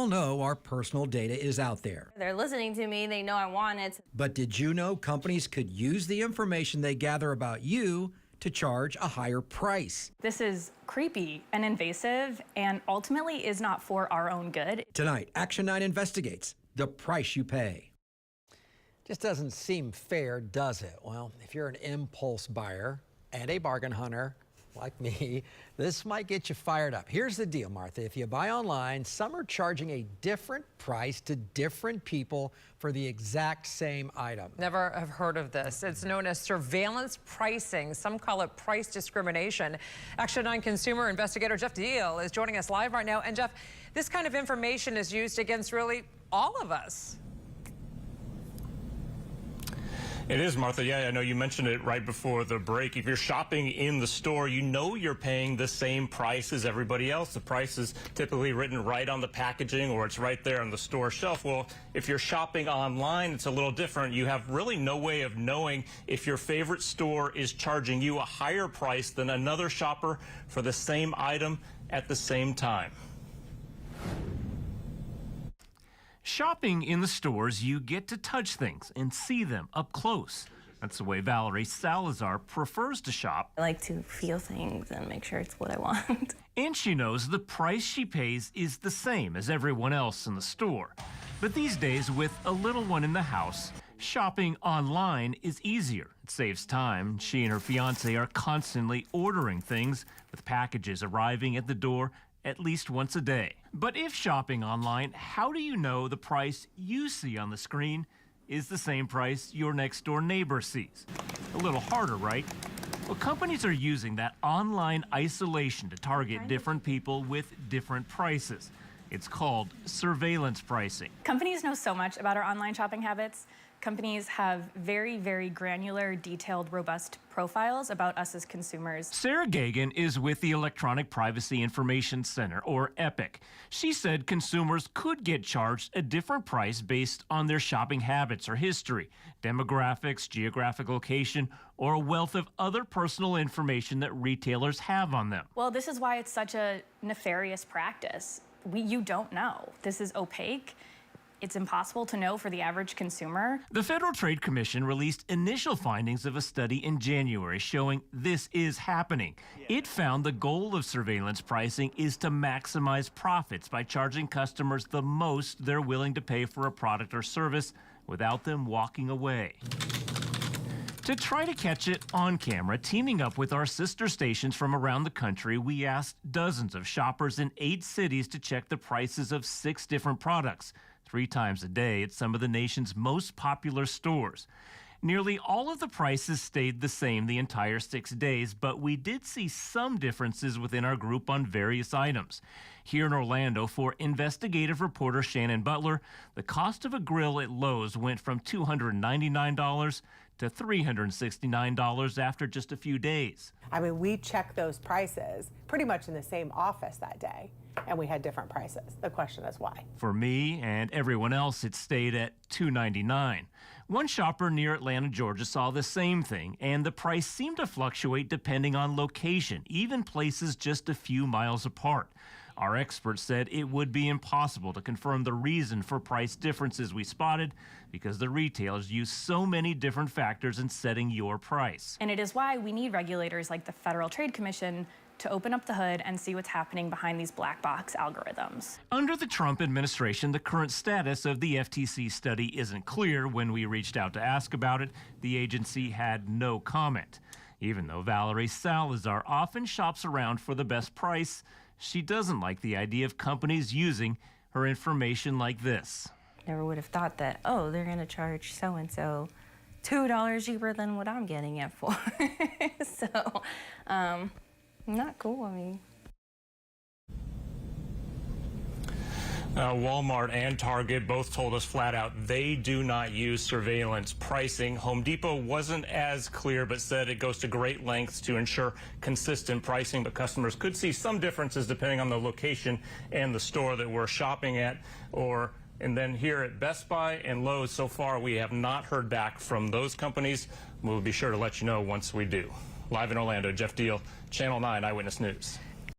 all know our personal data is out there. They're listening to me. They know I want it. But did you know companies could use the information they gather about you to charge a higher price? This is creepy and invasive and ultimately is not for our own good. Tonight, Action 9 investigates the price you pay. Just doesn't seem fair, does it? Well, if you're an impulse buyer and a bargain hunter like me, this might get you fired up. Here's the deal, Martha. If you buy online, some are charging a different price to different people for the exact same item. Never have heard of this. It's known as surveillance pricing. Some call it price discrimination. Action 9 consumer investigator Jeff Deal is joining us live right now. And Jeff, this kind of information is used against really all of us. It is, Martha. Yeah, I know you mentioned it right before the break. If you're shopping in the store, you know you're paying the same price as everybody else. The price is typically written right on the packaging or it's right there on the store shelf. Well, if you're shopping online, it's a little different. You have really no way of knowing if your favorite store is charging you a higher price than another shopper for the same item at the same time. Shopping in the stores, you get to touch things and see them up close. That's the way Valerie Salazar prefers to shop. I like to feel things and make sure it's what I want. And she knows the price she pays is the same as everyone else in the store. But these days, with a little one in the house, shopping online is easier. It saves time. She and her fiance are constantly ordering things, with packages arriving at the door at least once a day. But if shopping online, how do you know the price you see on the screen is the same price your next door neighbor sees? A little harder, right? Well, companies are using that online isolation to target different people with different prices. It's called surveillance pricing. Companies know so much about our online shopping habits. Companies have very, very granular, detailed, robust profiles about us as consumers. Sarah Gagan is with the Electronic Privacy Information Center, or EPIC. She said consumers could get charged a different price based on their shopping habits or history, demographics, geographic location, or a wealth of other personal information that retailers have on them. Well, this is why it's such a nefarious practice. You don't know. This is opaque. It's impossible to know for the average consumer. The Federal Trade Commission released initial findings of a study in January showing this is happening. It found the goal of surveillance pricing is to maximize profits by charging customers the most they're willing to pay for a product or service without them walking away. To try to catch it on camera, teaming up with our sister stations from around the country, we asked dozens of shoppers in 8 cities to check the prices of 6 different products, 3 times a day at some of the nation's most popular stores. Nearly all of the prices stayed the same the entire 6 days, but we did see some differences within our group on various items. Here in Orlando, for investigative reporter Shannon Butler, the cost of a grill at Lowe's went from $299 to $369 after just a few days. I mean, we checked those prices pretty much in the same office that day, and we had different prices. The question is why. For me and everyone else, it stayed at $299. One shopper near Atlanta, Georgia saw the same thing, and the price seemed to fluctuate depending on location, even places just a few miles apart. Our experts said it would be impossible to confirm the reason for price differences we spotted because the retailers use so many different factors in setting your price. And it is why we need regulators like the Federal Trade Commission to open up the hood and see what's happening behind these black box algorithms. Under the Trump administration, the current status of the FTC study isn't clear. When we reached out to ask about it, the agency had no comment. Even though Valerie Salazar often shops around for the best price, she doesn't like the idea of companies using her information like this. Never would have thought that, oh, they're going to charge so-and-so $2 cheaper than what I'm getting it for. So, not cool, I mean. Walmart and Target both told us flat out they do not use surveillance pricing. Home Depot wasn't as clear, but said it goes to great lengths to ensure consistent pricing, but customers could see some differences depending on the location and the store that we're shopping at. And then here at Best Buy and Lowe's, so far we have not heard back from those companies. We'll be sure to let you know once we do. Live in Orlando, Jeff Deal, Channel 9 Eyewitness News.